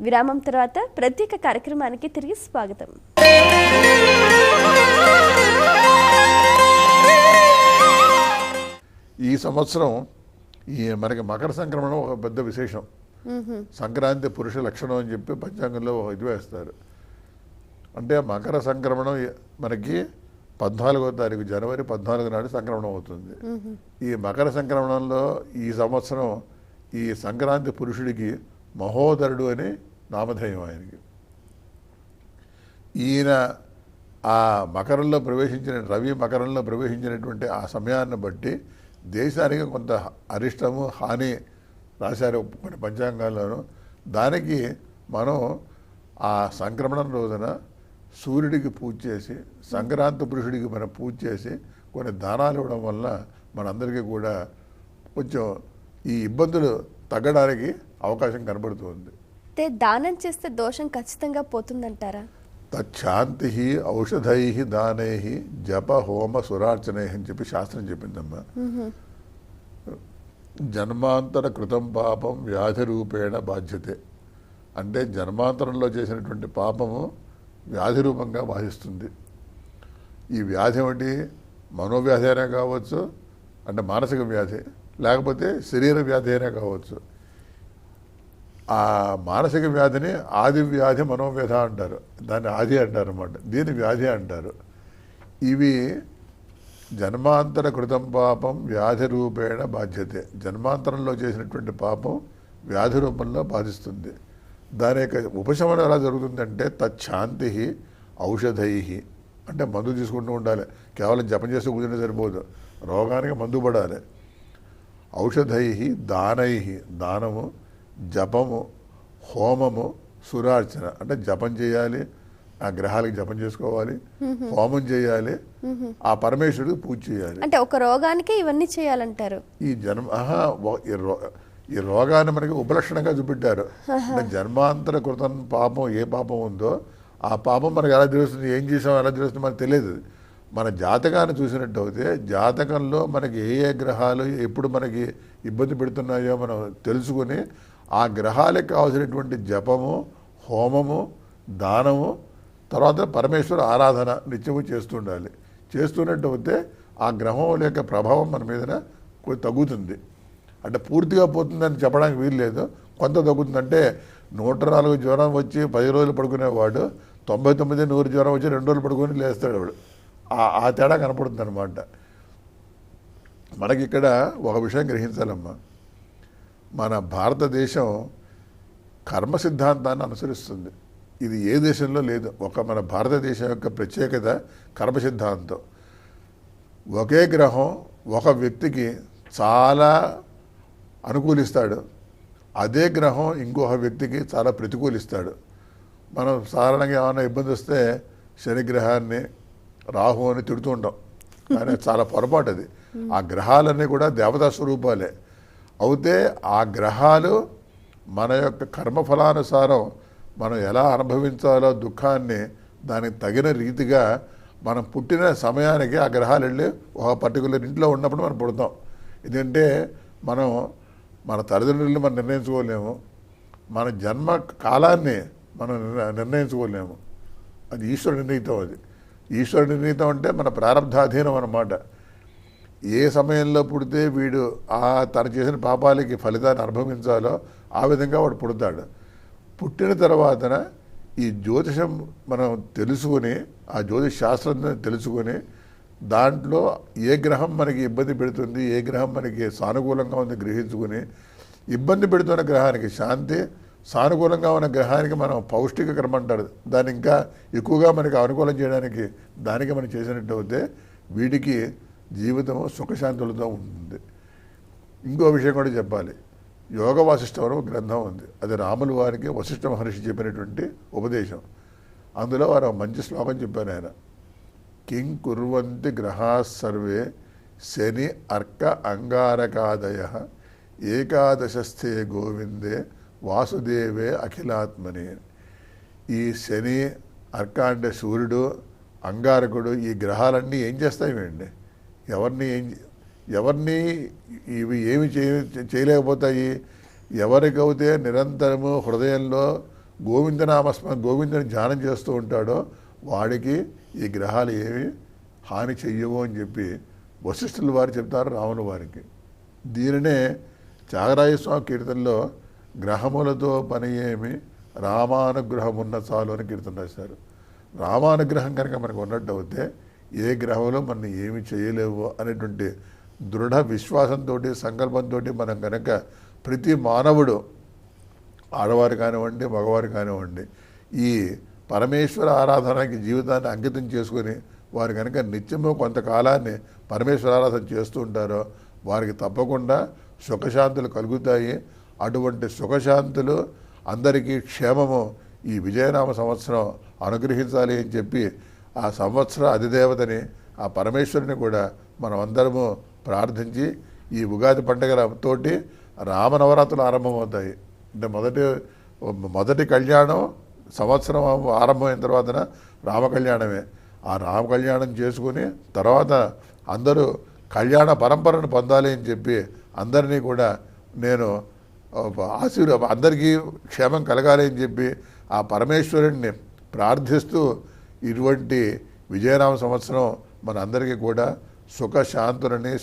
విరామం తర్వాత ప్రత్యేక కార్యక్రమానికి తిరిగి స్వాగతం. ఈ సంవత్సరం మనకి మకర సంక్రమణం ఒక పెద్ద విశేషం. సంక్రాంతి పురుష లక్షణం అని చెప్పి పంచాంగంలో ఇది వేస్తారు. అంటే మకర సంక్రమణం మనకి 14వ తారీఖు జనవరి 14 నాడు సంక్రమణం అవుతుంది. ఈ మకర సంక్రమణంలో ఈ సంవత్సరం ఈ సంక్రాంతి పురుషుడికి మహోదరుడు అని నామధేయం ఆయనకి. ఈయన ఆ మకరంలో ప్రవేశించిన రవి మకరంలో ప్రవేశించినటువంటి ఆ సమయాన్ని బట్టి దేశానికి కొంత అరిష్టము హాని రాశారు కొన్ని పంచాంగాల్లోనూ. దానికి మనం ఆ సంక్రమణం రోజున సూర్యుడికి పూజ చేసి సంక్రాంతి పురుషుడికి మనం పూజ చేసి కొన్ని దానాలు ఇవ్వడం వల్ల మనందరికీ కూడా కొంచెం ఈ ఇబ్బందులు తగ్గడానికి అవకాశం కనబడుతుంది. దానం చేస్తే దోషం ఖచ్చితంగా పోతుందంటారా? తచ్చాంతి ఔషధై దానై జప హోమ సురార్చనై అని చెప్పి శాస్త్రం చెప్పిందమ్మా. జన్మాంతర కృతం పాపం వ్యాధి రూపేణ బాధ్యతే. అంటే జన్మాంతరంలో చేసినటువంటి పాపము వ్యాధి రూపంగా బాధిస్తుంది. ఈ వ్యాధి ఏమిటి? మనోవ్యాధి అయినా కావచ్చు, అంటే మానసిక వ్యాధి, లేకపోతే శరీర వ్యాధి అయినా కావచ్చు. ఆ మానసిక వ్యాధిని ఆది వ్యాధి మనోవ్యధ అంటారు, దాన్ని ఆది అంటారు అన్నమాట, దీని వ్యాధి అంటారు. ఇవి జన్మాంతర కృతం పాపం వ్యాధి రూపేణ బాధ్యతే. జన్మాంతరంలో చేసినటువంటి పాపం వ్యాధి రూపంలో బాధిస్తుంది. దాని యొక్క ఉపశమనం ఎలా జరుగుతుందంటే తచ్చాంతి ఔషధై. అంటే మందు తీసుకుంటూ ఉండాలి, కేవలం జపం చేస్తూ కూర్చుంటే సరిపోదు, రోగానికి మందు పడాలి. ఔషధై దానై, దానము, జపము, హోమము, సురార్చన. అంటే జపం చేయాలి, ఆ గ్రహాలకి జపం చేసుకోవాలి, హోమం చేయాలి, ఆ పరమేశ్వరుడికి పూజ చేయాలి. అంటే ఒక రోగానికి ఇవన్నీ చేయాలంటారు. ఈ ఈ రోగాన్ని మనకి ఉపలక్షణంగా చూపెట్టారు. అంటే జన్మాంతర కృతం పాపం ఏ పాపం ఉందో ఆ పాపం మనకి ఎలా తెలుస్తుంది, ఏం చేసాం ఎలా తెలుస్తుంది మనకు తెలియదు. మన జాతకాన్ని చూసినట్టు అయితే జాతకంలో మనకి ఏ ఏ గ్రహాలు ఎప్పుడు మనకి ఇబ్బంది పెడుతున్నాయో మనం తెలుసుకుని ఆ గ్రహాలకు కావాల్సినటువంటి జపము, హోమము, దానము, తర్వాత పరమేశ్వర ఆరాధన నిత్యము చేస్తుండాలి. చేస్తున్నట్టు అయితే ఆ గ్రహం యొక్క ప్రభావం మన మీద కొంచెం తగ్గుతుంది. అంటే పూర్తిగా పోతుందని చెప్పడానికి వీలు లేదు, కొంత తగ్గుతుందంటే 104 జ్వరం వచ్చి 10 రోజులు పడుకునేవాడు 99 100 జ్వరం వచ్చి 2 రోజులు పడుకొని లేస్తాడు వాడు. ఆ తేడా కనపడుతుంది అనమాట. మనకి ఇక్కడ ఒక విషయం గ్రహించాలమ్మా, మన భారతదేశం కర్మ సిద్ధాంతాన్ని అనుసరిస్తుంది. ఇది ఏ దేశంలో లేదు. మన భారతదేశం యొక్క ప్రత్యేకత కర్మ సిద్ధాంతం. ఒకే గ్రహం ఒక వ్యక్తికి చాలా అనుకూలిస్తాడు, అదే గ్రహం ఇంకొక వ్యక్తికి చాలా ప్రతికూలిస్తాడు. మనం సాధారణంగా ఏమైనా ఇబ్బంది వస్తే శనిగ్రహాన్ని రాహు అని తిడుతూ ఉంటాం, కానీ చాలా పొరపాటు అది. ఆ గ్రహాలన్నీ కూడా దేవతా స్వరూపాలే. అయితే ఆ గ్రహాలు మన యొక్క కర్మఫలానుసారం మనం ఎలా అనుభవించాలో దుఃఖాన్ని దానికి తగిన రీతిగా మనం పుట్టిన సమయానికి ఆ గ్రహాలు వెళ్ళి ఒక పర్టికులర్ ఇంట్లో ఉన్నప్పుడు మనం పుడతాం. ఎందుకంటే మనం మన తల్లిదండ్రులను మనం నిర్ణయించుకోలేము, మన జన్మ కాలాన్ని మనం నిర్ణయించుకోలేము. అది ఈశ్వర నిర్ణీతం. అది ఈశ్వర నిర్ణీతం అంటే మన ప్రారంధాధీనం అన్నమాట. ఏ సమయంలో పుడితే వీడు తను చేసిన పాపాలకి ఫలితాన్ని అనుభవించాలో ఆ విధంగా వాడు పుడతాడు. పుట్టిన తర్వాతన ఈ జ్యోతిషం మనం తెలుసుకుని, ఆ జ్యోతిష శాస్త్రం తెలుసుకుని దాంట్లో ఏ గ్రహం మనకి ఇబ్బంది పెడుతుంది, ఏ గ్రహం మనకి సానుకూలంగా ఉంది గ్రహించుకుని, ఇబ్బంది పెడుతున్న గ్రహానికి శాంతి, సానుకూలంగా ఉన్న గ్రహానికి మనం పౌష్టిక కర్మ అంటారు, దాన్ని ఇంకా ఎక్కువగా మనకి అనుకూలం చేయడానికి దానికి మనం చేసినట్టు అయితే వీటికి జీవితం సుఖశాంతులతో ఉంటుంది. ఇంకో విషయం కూడా చెప్పాలి, యోగ వాసిష్టం అని ఒక గ్రంథం ఉంది. అది రాములు వారికి వశిష్ఠ మహర్షి చెప్పినటువంటి ఉపదేశం. అందులో వారు మంచి శ్లోకం చెప్పారు ఆయన. కిం కుర్వంతి గ్రహా సర్వే శని అర్క అంగారకాదయ ఏకాదశస్థే గోవిందే వాసుదేవే అఖిలాత్మని. ఈ శని అర్క అంటే సూర్యుడు, అంగారకుడు, ఈ గ్రహాలన్నీ ఏం చేస్తాయండి? ఎవరిని ఇవి ఏమి చేయలేకపోతాయి? ఎవరికైతే నిరంతరము హృదయంలో గోవిందుని ధ్యానం చేస్తూ ఉంటాడో వాడికి ఈ గ్రహాలు ఏమి హాని చెయ్యవు అని చెప్పి వశిష్ఠుల వారు చెప్తారు రాముల వారికి. దీనినే త్యాగరాజస్వామి కీర్తనలో గ్రహములతో పని ఏమి రామానుగ్రహమున్న చాలు అని కీర్తన రాశారు. రామానుగ్రహం కనుక మనకు ఉన్నట్టు అయితే ఏ గ్రహంలో మనం ఏమి చేయలేవు అనేటువంటి దృఢ విశ్వాసంతో, సంకల్పంతో మనం కనుక ప్రతి మానవుడు, ఆడవారు కానివ్వండి, మగవారు కానివ్వండి, ఈ పరమేశ్వర ఆరాధనకి జీవితాన్ని అంకితం చేసుకుని వారు కనుక నిత్యము కొంతకాలాన్ని పరమేశ్వర ఆరాధన చేస్తూ ఉంటారో వారికి తప్పకుండా సుఖశాంతులు కలుగుతాయి. అటువంటి సుఖశాంతులు అందరికీ క్షేమము ఈ విజయనామ సంవత్సరం అనుగ్రహించాలి అని చెప్పి ఆ సంవత్సర అధిదేవతని, ఆ పరమేశ్వరుని కూడా మనం అందరము ప్రార్థించి ఈ ఉగాది పండుగలతోటి రామనవరాత్రులు ఆరంభమవుతాయి. అంటే మొదటి కళ్యాణం సంవత్సరం ఆరంభమైన తర్వాత రామ కళ్యాణమే. ఆ రామ కళ్యాణం చేసుకుని తర్వాత అందరూ కళ్యాణ పరంపరను పొందాలి అని చెప్పి అందరినీ కూడా నేను అందరికీ క్షేమం కలగాలి అని చెప్పి ఆ పరమేశ్వరుణ్ణి ప్రార్థిస్తూ ఇటువంటి విజయనామ సంవత్సరం మన అందరికీ కూడా సుఖశాంతులని,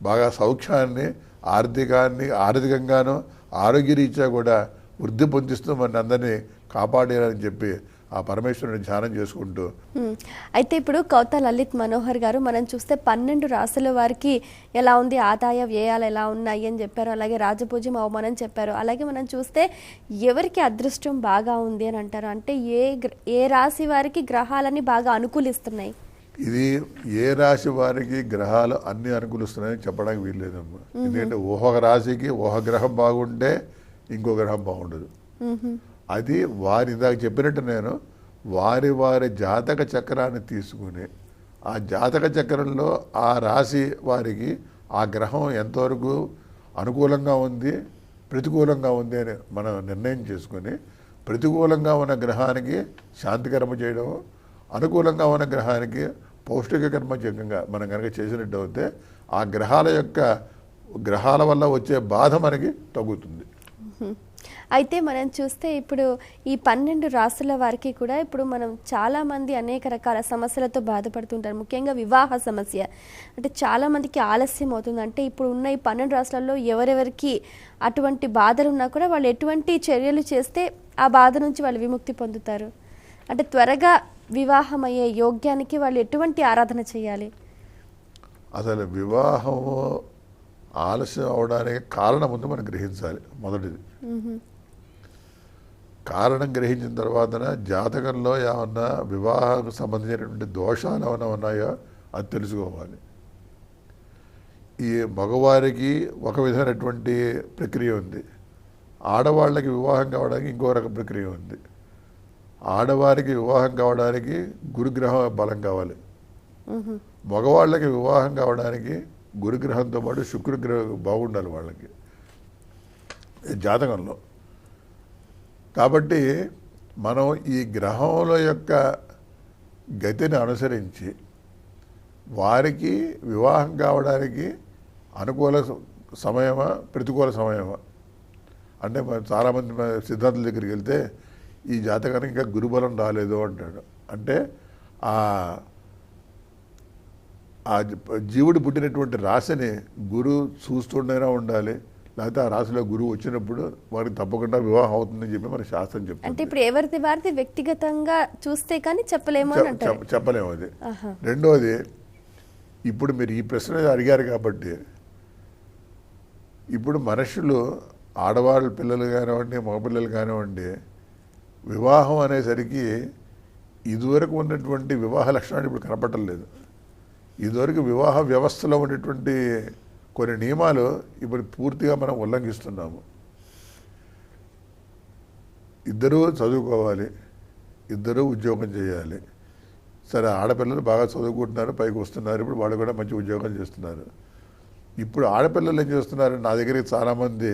బాగా సౌఖ్యాన్ని, ఆర్థికంగాను ఆరోగ్యరీత్యా కూడా వృద్ధి పొందిస్తూ మన అందరినీ కాపాడాలని చెప్పి ఆ పరమేశ్వరుని ధ్యానం చేసుకుంటూ. అయితే ఇప్పుడు కౌతా లలిత్ మనోహర్ గారు, మనం చూస్తే 12 రాసుల వారికి ఎలా ఉంది, ఆదాయ వ్యయాలు ఎలా ఉన్నాయి అని చెప్పారు. అలాగే రాజపూజ్యం అవమానం చెప్పారు. అలాగే మనం చూస్తే ఎవరికి అదృష్టం బాగా ఉంది అని అంటారు. అంటే ఏ రాశి వారికి గ్రహాలని బాగా అనుకూలిస్తున్నాయి? ఇది ఏ రాశి వారికి గ్రహాలు అన్ని అనుకూలిస్తున్నాయని చెప్పడానికి వీల్లేదమ్మా. ఎందుకంటే ఒక రాశికి ఒక గ్రహం బాగుంటే ఇంకో గ్రహం బాగుండదు. అది వారి ఇందాక చెప్పినట్టు నేను వారి జాతక చక్రాన్ని తీసుకుని ఆ జాతక చక్రంలో ఆ రాశి వారికి ఆ గ్రహం ఎంతవరకు అనుకూలంగా ఉంది, ప్రతికూలంగా ఉంది అని మనం నిర్ణయం చేసుకుని ప్రతికూలంగా ఉన్న గ్రహానికి శాంతి కర్మ చేయడం, అనుకూలంగా ఉన్న గ్రహానికి పౌష్టిక కర్మ చేయడంగా మనం కనుక చేసినట్టు అయితే ఆ గ్రహాల వల్ల వచ్చే బాధ మనకి తగ్గుతుంది. అయితే మనం చూస్తే ఇప్పుడు ఈ 12 రాసుల వారికి కూడా ఇప్పుడు మనం చాలామంది అనేక రకాల సమస్యలతో బాధపడుతుంటారు. ముఖ్యంగా వివాహ సమస్య అంటే చాలామందికి ఆలస్యం అవుతుంది. అంటే ఇప్పుడు ఉన్న ఈ 12 రాసులలో ఎవరెవరికి అటువంటి బాధలు ఉన్నా కూడా వాళ్ళు ఎటువంటి చర్యలు చేస్తే ఆ బాధ నుంచి వాళ్ళు విముక్తి పొందుతారు? అంటే త్వరగా వివాహం అయ్యే యోగ్యానికి వాళ్ళు ఎటువంటి ఆరాధన చేయాలి? అసలు వివాహము ఆలస్యం అవడానికి కారణం ముందు మనం గ్రహించాలి. మొదటిది కారణం గ్రహించిన తర్వాత జాతకంలో ఏమన్నా వివాహకు సంబంధించినటువంటి దోషాలు ఏమైనా ఉన్నాయో అది తెలుసుకోవాలి. ఈ మగవారికి ఒక విధమైనటువంటి ప్రక్రియ ఉంది, ఆడవాళ్ళకి వివాహం కావడానికి ఇంకో రకం ప్రక్రియ ఉంది. ఆడవారికి వివాహం కావడానికి గురుగ్రహం బలం కావాలి, మగవాళ్ళకి వివాహం కావడానికి గురుగ్రహంతో పాటు శుక్రగ్రహం బాగుండాలి వాళ్ళకి జాతకంలో. కాబట్టి మనం ఈ గ్రహముల యొక్క గతిని అనుసరించి వారికి వివాహం కావడానికి అనుకూల సమయమా ప్రతికూల సమయమా అంటే చాలామంది సిద్ధాంతుల దగ్గరికి వెళ్తే ఈ జాతకానికి ఇంకా గురుబలం రాలేదు అంటాడు. అంటే ఆ జీవుడు పుట్టినటువంటి రాశిని గురువు చూస్తుండైనా ఉండాలి, లేకపోతే ఆ రాశిలో గురువు వచ్చినప్పుడు వారికి తప్పకుండా వివాహం అవుతుందని చెప్పి మన శాస్త్రం చెప్తుంది. అంటే ఇప్పుడు ఎవరిది వారిది వ్యక్తిగతంగా చూస్తే కానీ చెప్పలేము చెప్పలేము అది. రెండోది, ఇప్పుడు మీరు ఈ ప్రశ్న అడిగారు కాబట్టి ఇప్పుడు మనుషులు ఆడవాళ్ళ పిల్లలు కానివ్వండి, మగపిల్లలు కానివ్వండి, వివాహం అనేసరికి ఇదివరకు ఉన్నటువంటి వివాహ లక్షణాలు ఇప్పుడు కనపడలేదు. ఇదివరకు వివాహ వ్యవస్థలో ఉన్నటువంటి కొన్ని నియమాలు ఇప్పుడు పూర్తిగా మనం ఉల్లంఘిస్తున్నాము. ఇద్దరూ చదువుకోవాలి, ఇద్దరూ ఉద్యోగం చేయాలి, సరే ఆడపిల్లలు బాగా చదువుకుంటున్నారు, పైకి వస్తున్నారు, ఇప్పుడు వాళ్ళు కూడా మంచి ఉద్యోగాలు చేస్తున్నారు. ఇప్పుడు ఆడపిల్లలు ఏం చేస్తున్నారు, నా దగ్గరికి చాలామంది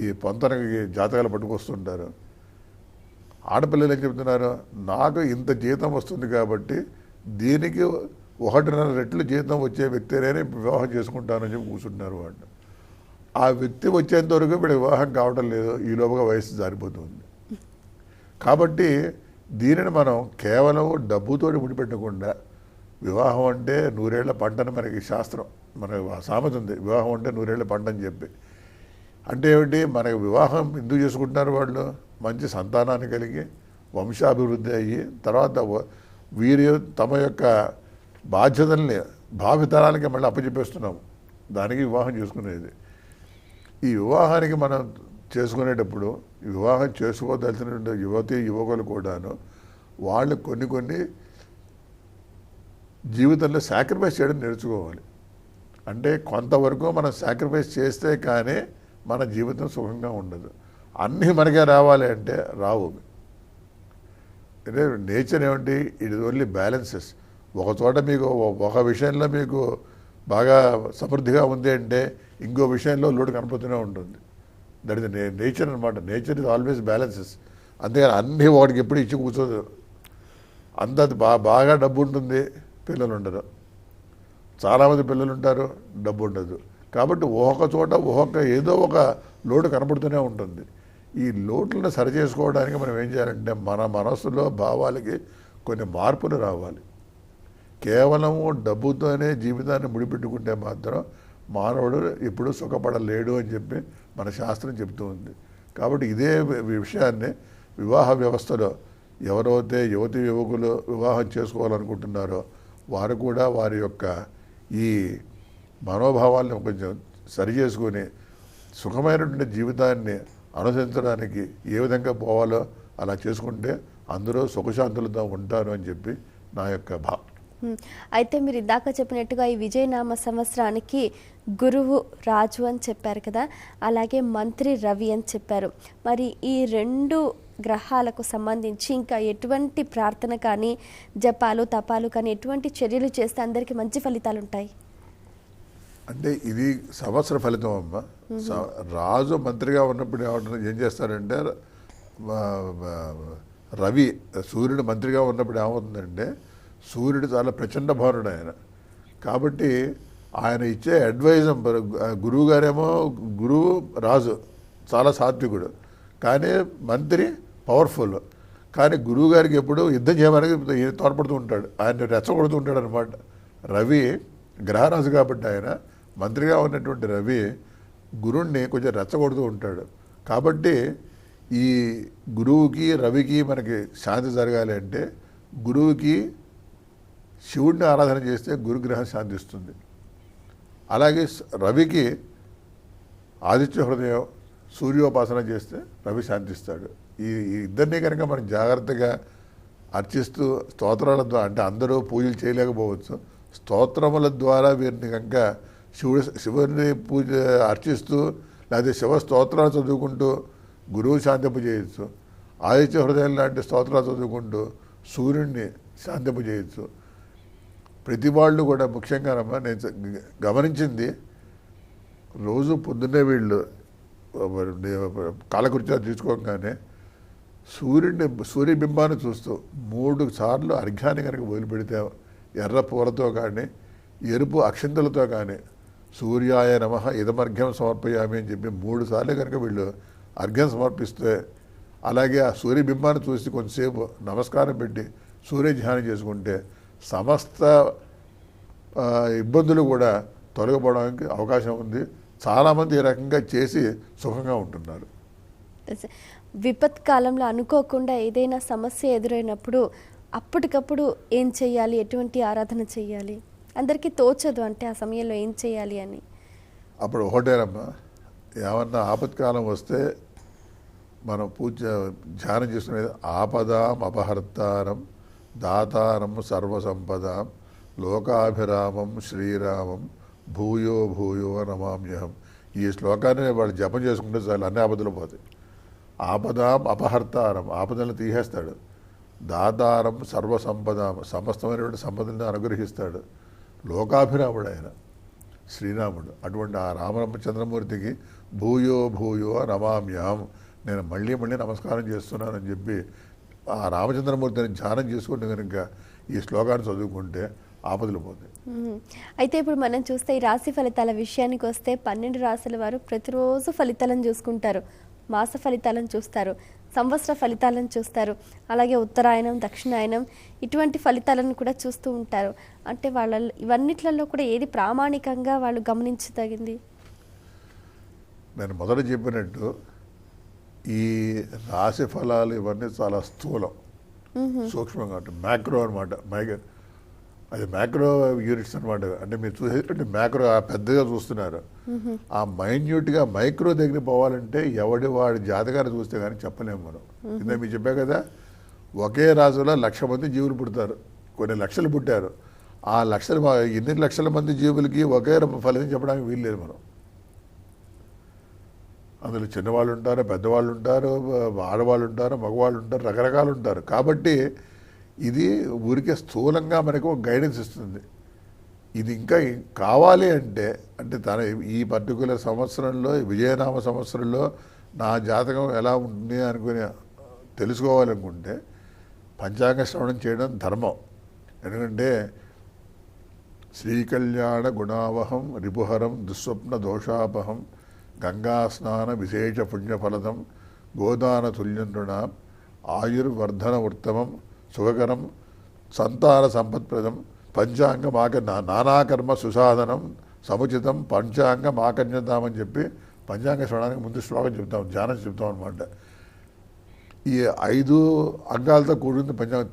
ఈ పొంతనకి జాతకాలు పట్టుకొస్తుంటారు. ఆడపిల్లలు ఏం చెప్తున్నారు, నాకు ఇంత జీతం వస్తుంది కాబట్టి దీనికి 1.5 రెట్లు జీతం వచ్చే వ్యక్తినే వివాహం చేసుకుంటానని చెప్పి కూర్చుంటున్నారు వాళ్ళు. ఆ వ్యక్తి వచ్చేంత వరకు వీడు వివాహం కావడం లేదు, ఈ లోపుగా వయసు జారిపోతుంది. కాబట్టి దీనిని మనం కేవలం డబ్బుతోటి ముడిపెట్టకుండా, వివాహం అంటే 100 ఏళ్ల పంట అని మనకి శాస్త్రం, మన సామెత ఉంది, వివాహం అంటే 100 ఏళ్ల పంట అని చెప్పి. అంటే ఏమిటి, మనకి వివాహం ఎందుకు చేసుకుంటున్నారు వాళ్ళు, మంచి సంతానాన్ని కలిగి వంశాభివృద్ధి అయ్యి తర్వాత వీరి తమ యొక్క బాధ్యతల్ని భావితరాలకి మళ్ళీ అప్పచెప్పేస్తున్నాము, దానికి వివాహం చేసుకునేది. ఈ వివాహానికి మనం చేసుకునేటప్పుడు వివాహం చేసుకోదలిచినటువంటి యువతి యువకులు కూడాను వాళ్ళు కొన్ని జీవితంలో సాక్రిఫైస్ చేయడం నేర్చుకోవాలి. అంటే కొంతవరకు మనం సాక్రిఫైస్ చేస్తే కానీ మన జీవితం సుఖంగా ఉండదు. అన్నీ మనకే రావాలి అంటే రావు. అంటే నేచర్ ఏమిటి, ఇట్ ఇస్ ఓన్లీ బ్యాలెన్సెస్. ఒక చోట మీకు ఒక విషయంలో మీకు బాగా సమృద్ధిగా ఉంది అంటే ఇంకో విషయంలో లోటు కనపడుతూనే ఉంటుంది. దట్ ఇస్ నేచర్ అనమాట. Nature is always balances. అంతేగాని అన్నీ వాడికి ఎప్పుడు ఇచ్చి కూర్చోదు. అంత బాగా డబ్బు ఉంటుంది, పిల్లలు ఉండరు. చాలామంది పిల్లలు ఉంటారు, డబ్బు ఉండదు. కాబట్టి ఒక్కొక్క చోట ఒక్కొక్క ఏదో ఒక లోటు కనపడుతూనే ఉంటుంది. ఈ లోట్లను సరి చేసుకోవడానికి మనం ఏం చేయాలంటే మన మనస్సులో భావాలకి కొన్ని మార్పులు రావాలి. కేవలము డబ్బుతోనే జీవితాన్ని ముడిపెట్టుకుంటే మాత్రం మానవుడు ఇప్పుడు సుఖపడలేడు అని చెప్పి మన శాస్త్రం చెప్తూ ఉంది. కాబట్టి ఇదే విషయాన్ని వివాహ వ్యవస్థలో ఎవరైతే యువతి యువకులు వివాహం చేసుకోవాలనుకుంటున్నారో వారు కూడా వారి యొక్క ఈ మనోభావాలను కొంచెం సరి చేసుకొని సుఖమైనటువంటి జీవితాన్ని అనుసరించడానికి ఏ విధంగా పోవాలో అలా చేసుకుంటే అందరూ సుఖశాంతులతో ఉంటారు అని చెప్పి నా యొక్క భావం. అయితే మీరు ఇందాక చెప్పినట్టుగా ఈ విజయనామ సంవత్సరానికి గురువు రాజు అని చెప్పారు కదా, అలాగే మంత్రి రవి అని చెప్పారు. మరి ఈ 2 గ్రహాలకు సంబంధించి ఇంకా ఎటువంటి ప్రార్థన కానీ జపాలు తపాలు కానీ ఎటువంటి చర్యలు చేస్తే అందరికీ మంచి ఫలితాలు ఉంటాయి? అంటే ఇది సంవత్సర ఫలితం అమ్మ. రాజు మంత్రిగా ఉన్నప్పుడు ఏం చేస్తారంటే రవి సూర్యుడు మంత్రిగా ఉన్నప్పుడు ఏమవుతుందంటే సూర్యుడు చాలా ప్రచండ భానుడు ఆయన. కాబట్టి ఆయన ఇచ్చే అడ్వైజ్ గురువు గారేమో గురువు రాజు చాలా సాత్వికుడు, కానీ మంత్రి పవర్ఫుల్. కానీ గురువు గారికి ఎప్పుడు యుద్ధం చేయడానికి తోడ్పడుతూ ఉంటాడు, ఆయన రెచ్చగొడుతూ ఉంటాడు అనమాట. రవి గ్రహరాజు కాబట్టి ఆయన మంత్రిగా ఉన్నటువంటి రవి గురువుని కొంచెం రెచ్చగొడుతూ ఉంటాడు. కాబట్టి ఈ గురువుకి రవికి మనకి శాంతి జరగాలి అంటే గురువుకి శివుడిని ఆరాధన చేస్తే గురుగ్రహం శాంతిస్తుంది. అలాగే రవికి ఆదిత్య హృదయం సూర్యోపాసన చేస్తే రవి శాంతిస్తాడు. ఈ ఇద్దరినీ కనుక మనం జాగ్రత్తగా అర్చిస్తూ స్తోత్రాల ద్వారా, అంటే అందరూ పూజలు చేయలేకపోవచ్చు, స్తోత్రముల ద్వారా వీరిని కనుక శివుని పూజ అర్చిస్తూ లేకపోతే శివ స్తోత్రాలు చదువుకుంటూ గురువు శాంతింపజేయచ్చు. ఆదిత్య హృదయం లాంటి స్తోత్రాలు చదువుకుంటూ సూర్యుడిని శాంతింపజేయచ్చు. ప్రతి వాళ్ళు కూడా ముఖ్యంగా నేను గమనించింది, రోజు పొద్దున్నే వీళ్ళు కాలకృత్యాలు తీసుకోగానే సూర్యబింబాన్ని చూస్తూ 3 సార్లు అర్ఘ్యాన్ని కనుక వదిలిపెడితే ఎర్ర పూలతో కానీ ఎరుపు అక్షింతలతో కానీ సూర్యాయ నమః ఇదమర్ఘ్యం సమర్పయామి అని చెప్పి 3 సార్లు కనుక వీళ్ళు అర్ఘ్యం సమర్పిస్తే, అలాగే ఆ సూర్యబింబాన్ని చూసి కొంతసేపు నమస్కారం పెట్టి సూర్య ధ్యానం చేసుకుంటే సమస్త ఇబ్బందులు కూడా తొలగిపోవడానికి అవకాశం ఉంది. చాలామంది ఈ రకంగా చేసి సుఖంగా ఉంటున్నారు. విపత్కాలంలో అనుకోకుండా ఏదైనా సమస్య ఎదురైనప్పుడు అప్పటికప్పుడు ఏం చేయాలి, ఎటువంటి ఆరాధన చేయాలి, అందరికీ తోచదు అంటే ఆ సమయంలో ఏం చేయాలి అని. అప్పుడు ఒకటేనమ్మా, ఏమన్నా ఆపత్కాలం వస్తే మనం ధ్యానం చేసుకునేది ఆపదాం అపహర్తారం దాతారం సర్వసంపదాం లోకాభిరామం శ్రీరామం భూయో భూయో నమామ్యహం. ఈ శ్లోకాన్ని వాళ్ళు జపం చేసుకుంటే చాలు, అన్ని ఆపదలు పోతాయి. ఆపదాం అపహర్తారం, ఆపదలను తీసేస్తాడు. దాతారం సర్వసంపద, సమస్తమైనటువంటి సంపదలను అనుగ్రహిస్తాడు. లోకాభిరాముడు ఆయన శ్రీరాముడు. అటువంటి ఆ రామచంద్రమూర్తికి భూయో భూయో నమామ్యాం, నేను మళ్ళీ మళ్ళీ నమస్కారం చేస్తున్నానని చెప్పి ఆ రామచంద్రమూర్తిని ధ్యానం చేసుకుంటే కనుక ఈ శ్లోకాన్ని చదువుకుంటే ఆపదలు పోతాయి. అయితే ఇప్పుడు మనం చూస్తే ఈ రాశి ఫలితాల విషయానికి వస్తే 12 రాశుల వారు ప్రతిరోజు ఫలితాలను చూసుకుంటారు, మాస ఫలితాలను చూస్తారు, సంవత్సర ఫలితాలను చూస్తారు, అలాగే ఉత్తరాయణం, దక్షిణాయనం ఇటువంటి ఫలితాలను కూడా చూస్తూ ఉంటారు. అంటే వాళ్ళ ఇవన్నిట్లలో కూడా ఏది ప్రామాణికంగా వాళ్ళు గమనించదగింది? నేను మొదట చెప్పినట్టు ఈ రాశి ఫలాలు ఇవన్నీ చాలా స్థూలం, సూక్ష్మంగా ఉంటుంది. మ్యాక్రో అనమాట, అది మ్యాక్రో యూనిట్స్ అనమాట. అంటే మీరు చూసేటంటే మ్యాక్రో పెద్దగా చూస్తున్నారు. ఆ మైన్యూట్గా మైక్రో దగ్గర పోవాలంటే వాడి జాతకాన్ని చూస్తే కానీ చెప్పలేము మనం. ఇందా మీరు చెప్పా కదా, ఒకే రాజులో 1,00,000 మంది జీవులు పుడతారు, కొన్ని లక్షలు పుట్టారు. ఆ ఎన్ని లక్షల మంది జీవులకి ఒకే ఫలితం చెప్పడానికి వీల్లేదు మనం. అందులో చిన్నవాళ్ళు ఉంటారు, పెద్దవాళ్ళు ఉంటారు, ఆడవాళ్ళు ఉంటారు, మగవాళ్ళు ఉంటారు, రకరకాలు ఉంటారు. కాబట్టి ఇది ఊరికే స్థూలంగా మనకు ఒక గైడెన్స్ ఇస్తుంది. ఇది ఇంకా కావాలి అంటే తన ఈ పర్టికులర్ సంవత్సరంలో, విజయనామ సంవత్సరంలో నా జాతకం ఎలా ఉంటుంది అనుకుని తెలుసుకోవాలనుకుంటే పంచాంగ శ్రవణం చేయడం ధర్మం. ఎందుకంటే శ్రీకళ్యాణ గుణావహం రిపుహరం దుస్వప్న దోషాపహం గంగా స్నాన విశేష పుణ్యఫలదం గోదాన తుల్యం నృణాం ఆయుర్వర్ధన ఉత్తమం సుఖకరం సంతాన సంపత్ప్రదం పంచాంగమాక నానాకర్మ సుసాధనం సముచితం పంచాంగమాకన్యతామని చెప్పి పంచాంగ శ్రవణానికి ముందు శ్లోకం చెప్తాం, ధ్యానం చెప్తాం అనమాట. ఈ 5 అంగాలతో కూడింది పంచాంగ.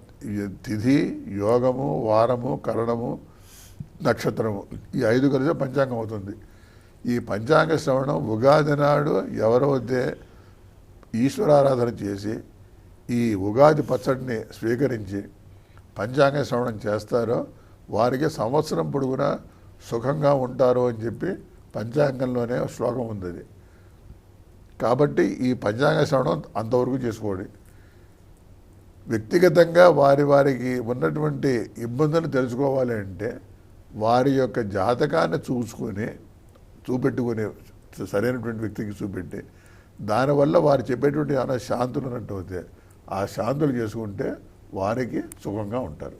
తిథి, యోగము, వారము, కరణము, నక్షత్రము, ఈ 5 కలిసి పంచాంగం అవుతుంది. ఈ పంచాంగ శ్రవణం ఉగాది నాడు ఎవరైతే ఈశ్వరారాధన చేసి ఈ ఉగాది పచ్చడిని స్వీకరించి పంచాంగ శ్రవణం చేస్తారో వారికి సంవత్సరం పొడుగునా సుఖంగా ఉంటారు అని చెప్పి పంచాంగంలోనే శ్లోకం ఉంది. కాబట్టి ఈ పంచాంగ శ్రవణం అంతవరకు చేసుకోండి. వ్యక్తిగతంగా వారికి ఉన్నటువంటి ఇబ్బందులు తెలుసుకోవాలి అంటే వారి యొక్క జాతకాన్ని చూపెట్టుకుని సరైనటువంటి వ్యక్తికి చూపెట్టి దానివల్ల వారు చెప్పేటువంటి ఏమైనా శాంతులు ఉన్నట్టు అవుతే ఆ శాంతులు చేసుకుంటే వారికి సుఖంగా ఉంటారు.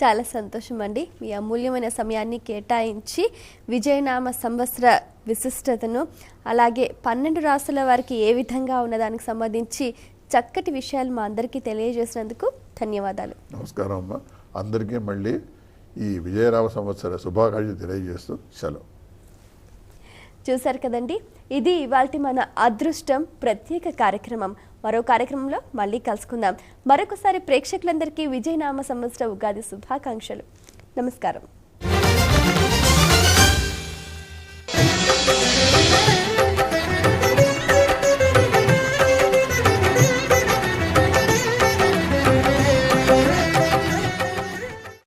చాలా సంతోషం అండి, మీ అమూల్యమైన సమయాన్ని కేటాయించి విజయనామ సంవత్సర విశిష్టతను అలాగే 12 రాశుల వారికి ఏ విధంగా ఉన్నదానికి సంబంధించి చక్కటి విషయాలు మా అందరికీ తెలియజేసినందుకు ధన్యవాదాలు. నమస్కారం అమ్మ. అందరికీ మళ్ళీ ఈ విజయనామ సంవత్సర శుభాకాంక్షలు తెలియజేస్తూ సెలవు. చూశారు కదండి, ఇది ఇవాల్టి మన అదృష్టం ప్రత్యేక కార్యక్రమం. మరో కార్యక్రమంలో మళ్ళీ కలుసుకుందాం. మరొకసారి ప్రేక్షకులందరికీ విజయనామ సంవత్సర ఉగాది శుభాకాంక్షలు. నమస్కారం.